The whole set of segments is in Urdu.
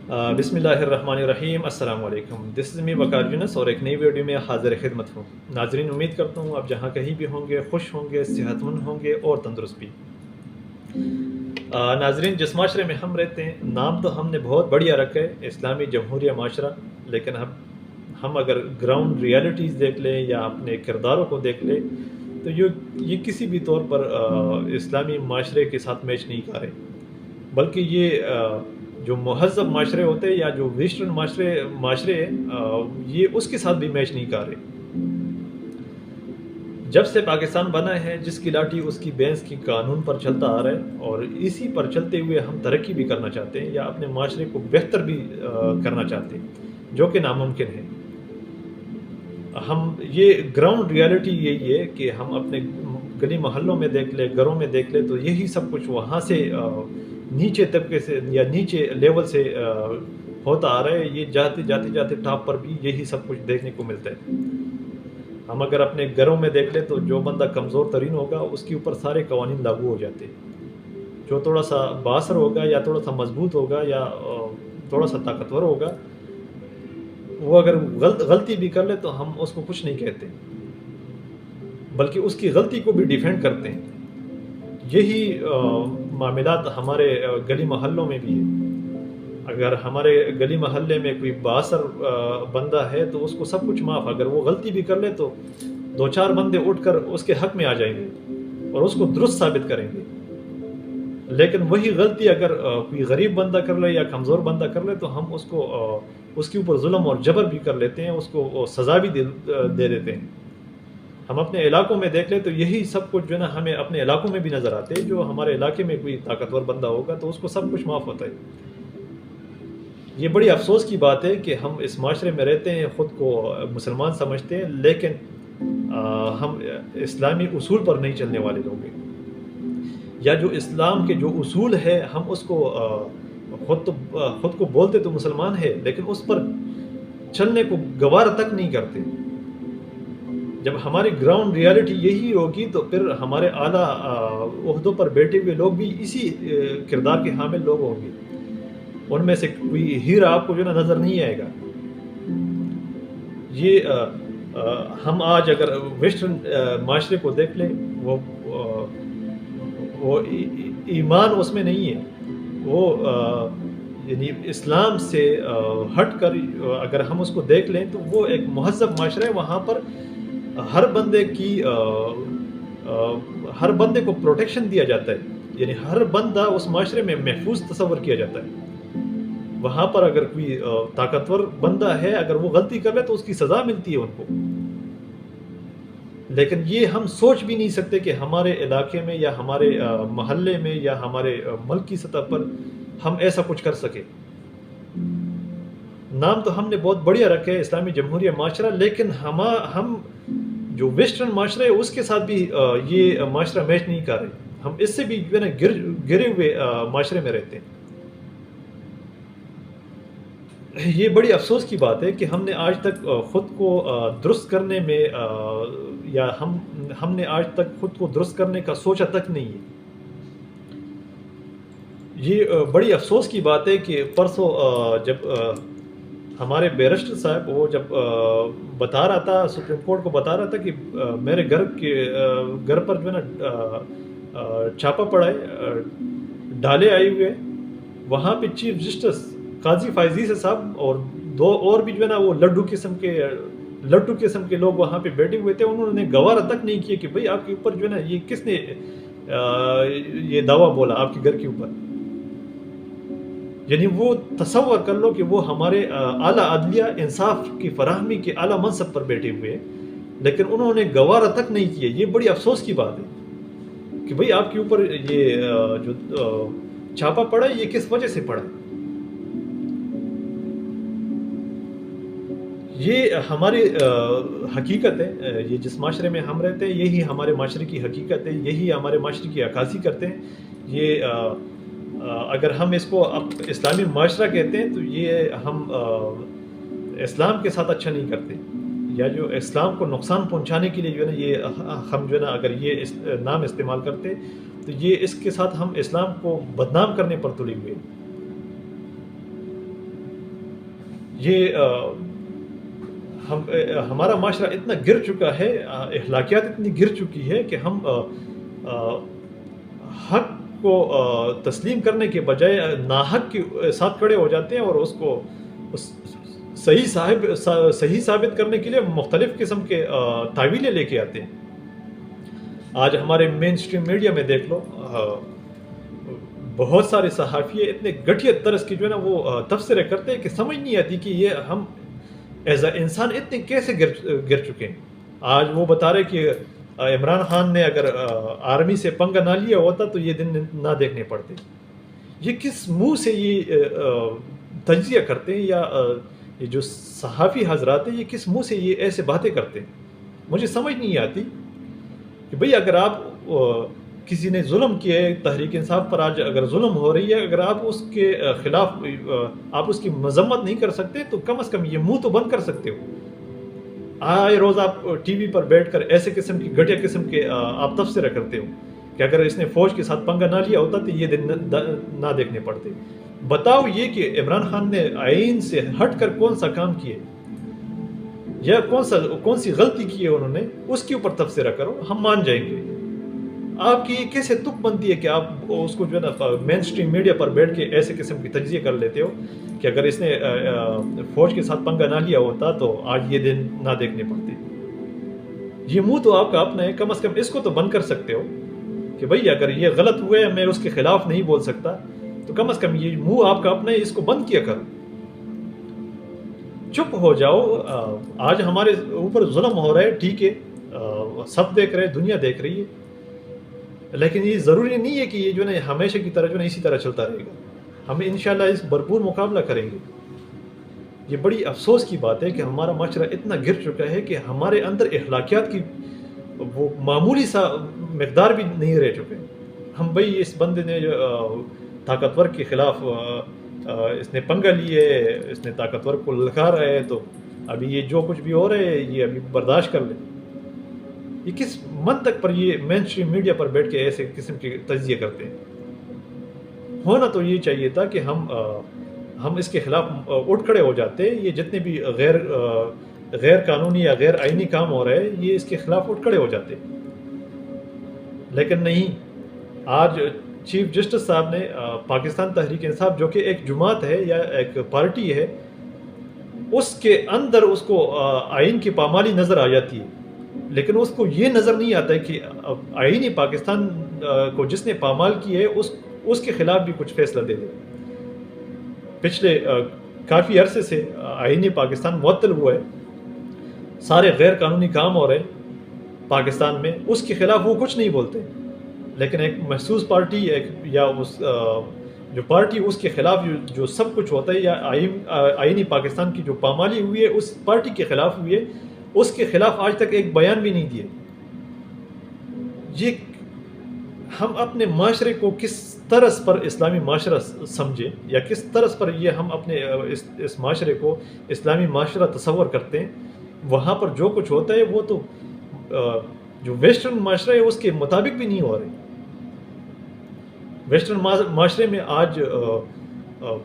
بسم اللہ الرحمن الرحیم، السلام علیکم۔ دس از می وقار یونس اور ایک نئی ویڈیو میں حاضر خدمت ہوں۔ ناظرین، امید کرتا ہوں آپ جہاں کہیں بھی ہوں گے خوش ہوں گے، صحت مند ہوں گے اور تندرست بھی۔ ناظرین، جس معاشرے میں ہم رہتے ہیں، نام تو ہم نے بہت بڑھیا رکھا ہے، اسلامی جمہوریہ معاشرہ، لیکن ہم اگر گراؤنڈ ریالٹیز دیکھ لیں یا اپنے کرداروں کو دیکھ لیں تو یہ کسی بھی طور پر اسلامی معاشرے کے ساتھ میچ نہیں کر رہے، بلکہ یہ جو مہذب معاشرے ہوتے ہیں یا جو ویسٹرن معاشرے ہیں، یہ اس کے ساتھ بھی میچ نہیں کر رہے۔ جب سے پاکستان بنا ہے، جس کی لاٹھی اس کی بینس کی قانون پر چلتا آ رہا ہے، اور اسی پر چلتے ہوئے ہم ترقی بھی کرنا چاہتے ہیں یا اپنے معاشرے کو بہتر بھی کرنا چاہتے ہیں، جو کہ ناممکن ہے۔ یہ گراؤنڈ ریالٹی یہی ہے کہ ہم اپنے گلی محلوں میں دیکھ لیں، گھروں میں دیکھ لیں، تو یہی سب کچھ وہاں سے نیچے طبقے سے یا نیچے لیول سے ہوتا آ رہا ہے۔ یہ جاتے ٹاپ پر بھی یہی سب کچھ دیکھنے کو ملتا ہے۔ ہم اگر اپنے گھروں میں دیکھ لیں تو جو بندہ کمزور ترین ہوگا اس کے اوپر سارے قوانین لاگو ہو جاتے ہیں۔ جو تھوڑا سا بااثر ہوگا یا تھوڑا سا مضبوط ہوگا یا تھوڑا سا طاقتور ہوگا، وہ اگر غلطی بھی کر لے تو ہم اس کو کچھ نہیں کہتے، بلکہ اس کی غلطی کو بھی ڈیفینڈ کرتے ہیں۔ یہی معاملات ہمارے گلی محلوں میں بھی ہے۔ اگر ہمارے گلی محلے میں کوئی بااثر بندہ ہے تو اس کو سب کچھ معاف، اگر وہ غلطی بھی کر لے تو دو چار بندے اٹھ کر اس کے حق میں آ جائیں گے اور اس کو درست ثابت کریں گے۔ لیکن وہی غلطی اگر کوئی غریب بندہ کر لے یا کمزور بندہ کر لے تو ہم اس کے اوپر ظلم اور جبر بھی کر لیتے ہیں، اس کو سزا بھی دے دیتے ہیں۔ ہم اپنے علاقوں میں دیکھ لیں تو یہی سب کچھ جو ہے نا ہمیں اپنے علاقوں میں بھی نظر آتے ہیں۔ جو ہمارے علاقے میں کوئی طاقتور بندہ ہوگا تو اس کو سب کچھ معاف ہوتا ہے۔ یہ بڑی افسوس کی بات ہے کہ ہم اس معاشرے میں رہتے ہیں، خود کو مسلمان سمجھتے ہیں، لیکن ہم اسلامی اصول پر نہیں چلنے والے لوگ ہیں، یا جو اسلام کے جو اصول ہے ہم اس کو خود کو بولتے تو مسلمان ہے، لیکن اس پر چلنے کو گوارا تک نہیں کرتے۔ جب ہماری گراؤنڈ ریالٹی یہی ہوگی تو پھر ہمارے اعلیٰ عہدوں پر بیٹھے ہوئے لوگ بھی اسی کردار کے حامل لوگ ہوں گے۔ ان میں سے کوئی ہیرا آپ کو جو نا نظر نہیں آئے گا۔ ہم آج اگر ویسٹرن معاشرے کو دیکھ لیں، وہ ایمان اس میں نہیں ہے، وہ یعنی اسلام سے ہٹ کر اگر ہم اس کو دیکھ لیں تو وہ ایک مہذب معاشرہ ہے۔ وہاں پر ہر بندے کو پروٹیکشن دیا جاتا ہے، یعنی ہر بندہ اس معاشرے میں محفوظ تصور کیا جاتا ہے۔ وہاں پر اگر کوئی طاقتور بندہ ہے، اگر وہ غلطی کر لے تو اس کی سزا ملتی ہے ان کو۔ لیکن یہ ہم سوچ بھی نہیں سکتے کہ ہمارے علاقے میں یا ہمارے محلے میں یا ہمارے ملک کی سطح پر ہم ایسا کچھ کر سکے۔ نام تو ہم نے بہت بڑھیا رکھا ہے، اسلامی جمہوریہ معاشرہ، لیکن ہم جو ویسٹرن معاشرہ ہے اس کے ساتھ بھی یہ معاشرہ میچ نہیں کر رہے۔ ہم اس سے بھی جو ہے نا گرے ہوئے معاشرے میں رہتے ہیں۔ یہ بڑی افسوس کی بات ہے کہ ہم نے آج تک خود کو درست کرنے میں یا ہم نے آج تک خود کو درست کرنے کا سوچا تک نہیں ہے۔ یہ بڑی افسوس کی بات ہے کہ پرسوں جب ہمارے بیرسٹر صاحب وہ جب بتا رہا تھا، سپریم کورٹ کو بتا رہا تھا کہ میرے گھر پر جو ہے نا چھاپا پڑا ہے، ڈالے آئے ہوئے، وہاں پہ چیف جسٹس قاضی فائزی صاحب اور دو اور بھی جو ہے نا وہ لڈو قسم کے لوگ وہاں پہ بیٹھے ہوئے تھے۔ انہوں نے گوارا تک نہیں کیا کہ بھئی آپ کے اوپر جو ہے نا یہ کس نے یہ دعویٰ بولا آپ کے گھر کے اوپر۔ یعنی وہ تصور کر لو کہ وہ ہمارے اعلیٰ عدلیہ انصاف کی فراہمی کے اعلیٰ منصب پر بیٹھے ہوئے ہیں، لیکن انہوں نے گوارا تک نہیں کیا۔ یہ بڑی افسوس کی بات ہے کہ بھئی آپ کے اوپر یہ جو چھاپا پڑا ہے یہ کس وجہ سے پڑا ہے۔ یہ ہماری حقیقت ہے، یہ جس معاشرے میں ہم رہتے ہیں یہی ہمارے معاشرے کی حقیقت ہے، یہی ہمارے معاشرے کی عکاسی کرتے ہیں۔ یہ اگر ہم اس کو اب اسلامی معاشرہ کہتے ہیں تو یہ ہم اسلام کے ساتھ اچھا نہیں کرتے، یا جو اسلام کو نقصان پہنچانے کے لیے جو ہے نا یہ ہم جو ہے نا اگر یہ نام استعمال کرتے تو یہ اس کے ساتھ ہم اسلام کو بدنام کرنے پر تلے ہوئے۔ یہ ہمارا معاشرہ اتنا گر چکا ہے، اخلاقیات اتنی گر چکی ہے کہ ہم حق کو تسلیم کرنے کے بجائے ناحق کے ساتھ کھڑے ہو جاتے ہیں، اور اس کو صحیح ثابت کرنے کے لیے مختلف قسم کے تعویلیں لے کے آتے ہیں۔ آج ہمارے مین اسٹریم میڈیا میں دیکھ لو، بہت سارے صحافی اتنے گھٹیا طرز کی جو ہے نا وہ تبصرے کرتے ہیں کہ سمجھ نہیں آتی کہ یہ ہم ایز اے انسان اتنے کیسے گر چکے ہیں۔ آج وہ بتا رہے کہ عمران خان نے اگر آرمی سے پنگا نہ لیا ہوتا تو یہ دن نہ دیکھنے پڑتے۔ یہ کس منہ سے یہ تجزیہ کرتے ہیں، یا یہ جو صحافی حضرات ہیں یہ کس منہ سے یہ ایسے باتیں کرتے ہیں؟ مجھے سمجھ نہیں آتی کہ بھئی اگر آپ کسی نے ظلم کیا ہے، تحریک انصاف پر آج اگر ظلم ہو رہی ہے، اگر آپ اس کے خلاف آپ اس کی مذمت نہیں کر سکتے تو کم از کم یہ منہ تو بند کر سکتے ہو۔ آئے روز آپ ٹی وی پر بیٹھ کر ایسے قسم کی گھٹیا قسم کے آپ تبصرہ کرتے ہو کہ اگر اس نے فوج کے ساتھ پنگا نہ لیا ہوتا تو یہ دن نہ دیکھنے پڑتے۔ بتاؤ یہ کہ عمران خان نے آئین سے ہٹ کر کون سا کام کیے یا کون سی غلطی کی ہے انہوں نے، اس کے اوپر تبصرہ کرو، ہم مان جائیں گے۔ آپ کی یہ کیسے تک بنتی ہے کہ آپ اس کو جو ہے نا مین اسٹریم میڈیا پر بیٹھ کے ایسے قسم کی تجزیہ کر لیتے ہو کہ اگر اس نے فوج کے ساتھ پنگا نہ لیا ہوتا تو آج یہ دن نہ دیکھنے پڑتے۔ یہ منہ تو آپ کا اپنا ہے، کم از کم اس کو تو بند کر سکتے ہو کہ بھئی اگر یہ غلط ہوئے میں اس کے خلاف نہیں بول سکتا تو کم از کم یہ منہ آپ کا اپنا ہے، اس کو بند کیا کرو، چپ ہو جاؤ۔ آج ہمارے اوپر ظلم ہو رہا ہے، ٹھیک ہے، سب دیکھ رہے، دنیا دیکھ رہی ہے، لیکن یہ ضروری نہیں ہے کہ یہ جو ہے نا ہمیشہ کی طرح جو ہے نا اسی طرح چلتا رہے گا۔ ہم انشاءاللہ اس بھرپور مقابلہ کریں گے۔ یہ بڑی افسوس کی بات ہے کہ ہمارا معاشرہ اتنا گر چکا ہے کہ ہمارے اندر اخلاقیات کی وہ معمولی سا مقدار بھی نہیں رہ چکے۔ ہم بھئی اس بندے نے طاقتور کے خلاف اس نے پنگا لیے، اس نے طاقتور کو للکار رہا ہے، تو ابھی یہ جو کچھ بھی ہو رہا ہے یہ ابھی برداشت کر لیں۔ یہ کس منطق پر یہ مین اسٹریم میڈیا پر بیٹھ کے ایسے قسم کے تجزیے کرتے ہیں؟ ہونا تو یہ چاہیے تھا کہ ہم اس کے خلاف اٹھ کھڑے ہو جاتے، یہ جتنے بھی غیر قانونی یا غیر آئینی کام ہو رہے ہیں یہ اس کے خلاف اٹھ کھڑے ہو جاتے، لیکن نہیں۔ آج چیف جسٹس صاحب نے پاکستان تحریک انصاف جو کہ ایک جماعت ہے یا ایک پارٹی ہے، اس کے اندر اس کو آئین کی پامالی نظر آ جاتی ہے، لیکن اس کو یہ نظر نہیں آتا ہے کہ آئین پاکستان کو جس نے پامال کی ہے اس کے خلاف بھی کچھ فیصلہ دے دے۔ پچھلے کافی عرصے سے آئین پاکستان معطل ہوا ہے، سارے غیر قانونی کام ہو رہے ہیں پاکستان میں، اس کے خلاف وہ کچھ نہیں بولتے، لیکن ایک محسوس پارٹی یا اس جو پارٹی اس کے خلاف جو سب کچھ ہوتا ہے، یا آئین پاکستان کی جو پامالی ہوئی ہے اس پارٹی کے خلاف ہوئی ہے، اس کے خلاف آج تک ایک بیان بھی نہیں دیے۔ یہ ہم اپنے معاشرے کو کس طرز پر اسلامی معاشرہ سمجھیں، یا کس طرز پر یہ ہم اپنے اس معاشرے کو اسلامی معاشرہ تصور کرتے ہیں، وہاں پر جو کچھ ہوتا ہے وہ تو جو ویسٹرن معاشرہ ہے اس کے مطابق بھی نہیں ہو رہی۔ ویسٹرن معاشرے میں آج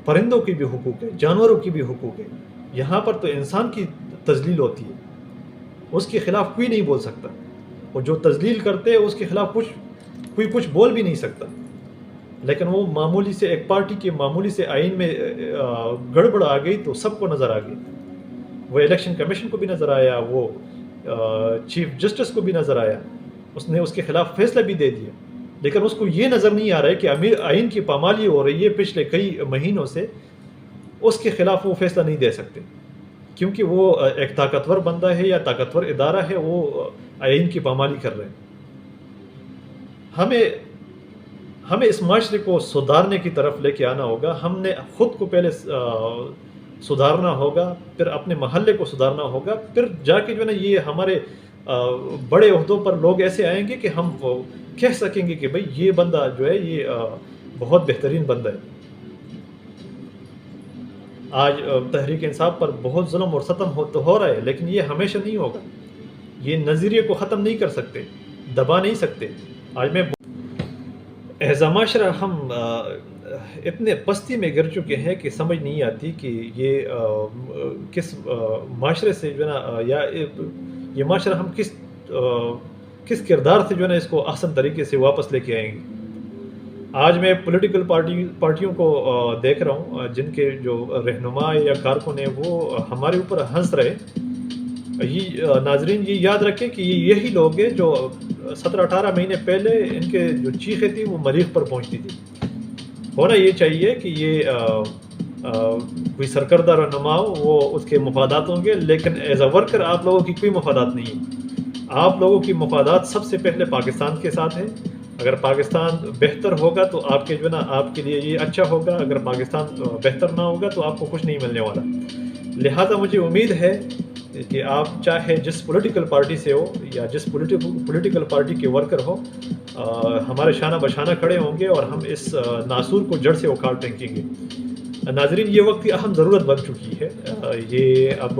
پرندوں کی بھی حقوق ہے، جانوروں کی بھی حقوق ہے، یہاں پر تو انسان کی تذلیل ہوتی ہے، اس کے خلاف کوئی نہیں بول سکتا، اور جو تذلیل کرتے ہیں اس کے خلاف کوئی کچھ بول بھی نہیں سکتا، لیکن وہ معمولی سے ایک پارٹی کے معمولی سے آئین میں گڑبڑ آ گئی تو سب کو نظر آ گئی۔ وہ الیکشن کمیشن کو بھی نظر آیا، وہ چیف جسٹس کو بھی نظر آیا، اس نے اس کے خلاف فیصلہ بھی دے دیا، لیکن اس کو یہ نظر نہیں آ رہا ہے کہ آئین کی پامالی ہو رہی ہے پچھلے کئی مہینوں سے، اس کے خلاف وہ فیصلہ نہیں دے سکتے، کیونکہ وہ ایک طاقتور بندہ ہے یا طاقتور ادارہ ہے، وہ آئین کی پامالی کر رہے ہیں۔ ہمیں اس معاشرے کو سدھارنے کی طرف لے کے آنا ہوگا۔ ہم نے خود کو پہلے سدھارنا ہوگا، پھر اپنے محلے کو سدھارنا ہوگا، پھر جا کے جو ہے نا یہ ہمارے بڑے عہدوں پر لوگ ایسے آئیں گے کہ ہم کہہ سکیں گے کہ بھئی یہ بندہ جو ہے یہ بہت بہترین بندہ ہے۔ آج تحریک انصاف پر بہت ظلم اور ستم ہو رہا ہے، لیکن یہ ہمیشہ نہیں ہوگا، یہ نظریے کو ختم نہیں کر سکتے، دبا نہیں سکتے۔ آج میں ایز اے معاشرہ اتنے پستی میں گر چکے ہیں کہ سمجھ نہیں آتی کہ یہ کس معاشرے سے جو ہے نا یا یہ معاشرہ ہم کس کردار سے جو ہے نا اس کو احسن طریقے سے واپس لے کے آئیں گے۔ آج میں پولیٹیکل پارٹیوں کو دیکھ رہا ہوں جن کے جو رہنما یا کارکن ہیں وہ ہمارے اوپر ہنس رہے۔ یہ ناظرین یہ یاد رکھیں کہ یہ یہی لوگ ہیں جو 17-18 مہینے پہلے ان کے جو چیخیں تھیں وہ مریخ پر پہنچتی تھی۔ ہونا یہ چاہیے کہ یہ کوئی سرکردہ رہنما ہو، وہ اس کے مفادات ہوں گے، لیکن ایز اے ورکر آپ لوگوں کی کوئی مفادات نہیں ہے۔ آپ لوگوں کی مفادات سب سے پہلے پاکستان کے ساتھ ہے۔ اگر پاکستان بہتر ہوگا تو آپ کے جو ہے نا آپ کے لیے یہ اچھا ہوگا، اگر پاکستان بہتر نہ ہوگا تو آپ کو کچھ نہیں ملنے والا۔ لہٰذا مجھے امید ہے کہ آپ چاہے جس پولیٹیکل پارٹی سے ہو یا جس پولیٹیکل پارٹی کے ورکر ہو، ہمارے شانہ بشانہ کھڑے ہوں گے اور ہم اس ناسور کو جڑ سے اکھاڑ پھینکیں گے۔ ناظرین یہ وقت کی اہم ضرورت بن چکی ہے۔ یہ اب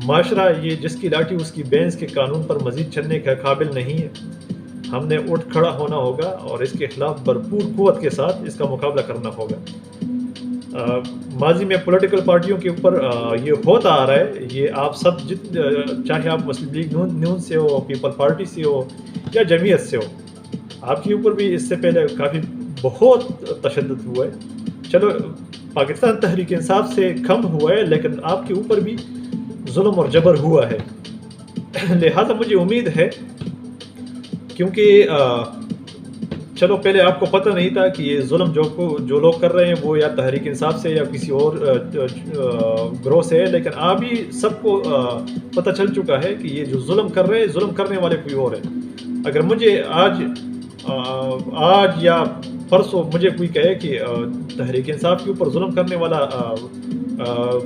معاشرہ یہ جس کی لاٹھی اس کی بینس کے قانون پر مزید چلنے کا قابل نہیں ہے۔ ہم نے اٹھ کھڑا ہونا ہوگا اور اس کے خلاف بھرپور قوت کے ساتھ اس کا مقابلہ کرنا ہوگا۔ ماضی میں پولیٹیکل پارٹیوں کے اوپر یہ ہوتا آ رہا ہے، یہ آپ سب چاہے آپ مسلم لیگ نون سے ہو، پیپل پارٹی سے ہو یا جمعیت سے ہو، آپ کے اوپر بھی اس سے پہلے کافی بہت تشدد ہوا ہے۔ چلو پاکستان تحریک انصاف سے کم ہوا ہے، لیکن آپ کے اوپر بھی ظلم اور جبر ہوا ہے۔ لہٰذا مجھے امید ہے، کیونکہ چلو پہلے آپ کو پتہ نہیں تھا کہ یہ ظلم جو لوگ کر رہے ہیں وہ یا تحریک انصاف سے یا کسی اور گروہ سے ہے، لیکن ابھی سب کو پتہ چل چکا ہے کہ یہ جو ظلم کر رہے ہیں، ظلم کرنے والے کوئی اور ہیں۔ اگر مجھے آج یا پرسوں مجھے کوئی کہے کہ تحریک انصاف کے اوپر ظلم کرنے والا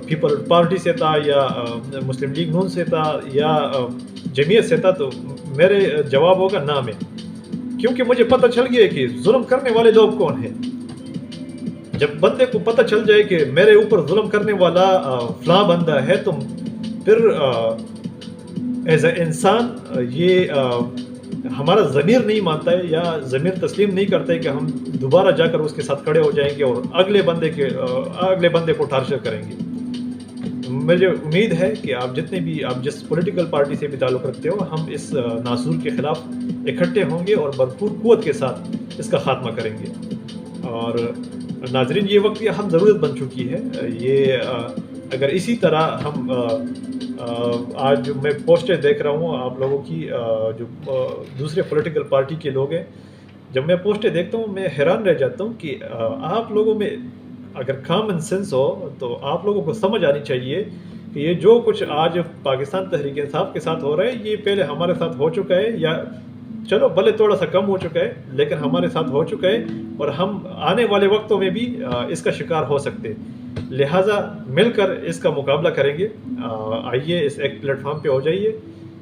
پیپل پارٹی سے تھا یا مسلم لیگ نون سے تھا یا جمعیت سے تھا، تو میرے جواب ہوگا نہ میں، کیونکہ مجھے پتہ چل گیا کہ ظلم کرنے والے لوگ کون ہیں۔ جب بندے کو پتہ چل جائے کہ میرے اوپر ظلم کرنے والا فلاں بندہ ہے، تو پھر ایز اے انسان یہ ہمارا ضمیر نہیں مانتا ہے یا ضمیر تسلیم نہیں کرتا ہے کہ ہم دوبارہ جا کر اس کے ساتھ کھڑے ہو جائیں گے اور اگلے بندے کو ٹارچر کریں گے۔ مجھے امید ہے کہ آپ جس پولیٹیکل پارٹی سے بھی تعلق رکھتے ہو، ہم اس ناسور کے خلاف اکٹھے ہوں گے اور بھرپور قوت کے ساتھ اس کا خاتمہ کریں گے۔ اور ناظرین یہ وقت کی اہم ضرورت بن چکی ہے۔ یہ اگر اسی طرح ہم آج میں پوسٹیں دیکھ رہا ہوں آپ لوگوں کی، جو دوسرے پولیٹیکل پارٹی کے لوگ ہیں، جب میں پوسٹیں دیکھتا ہوں میں حیران رہ جاتا ہوں کہ آپ لوگوں میں اگر کامن سینس ہو تو آپ لوگوں کو سمجھ آنی چاہیے کہ یہ جو کچھ آج پاکستان تحریک انصاف کے ساتھ ہو رہا ہے، یہ پہلے ہمارے ساتھ ہو چکا ہے، یا چلو بھلے تھوڑا سا کم ہو چکا ہے لیکن ہمارے ساتھ ہو چکا ہے، اور ہم آنے والے وقتوں میں بھی اس کا شکار ہو سکتے ہیں۔ لہٰذا مل کر اس کا مقابلہ کریں گے۔ آئیے اس ایک پلیٹ فارم پہ ہو جائیے،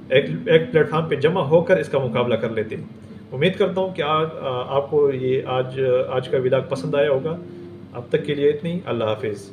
ایک پلیٹ فارم پہ جمع ہو کر اس کا مقابلہ کر لیتے ہیں۔ امید کرتا ہوں کہ آپ کو یہ آج کا ولاگ پسند آیا ہوگا۔ اب تک کے لیے اتنی، اللہ حافظ۔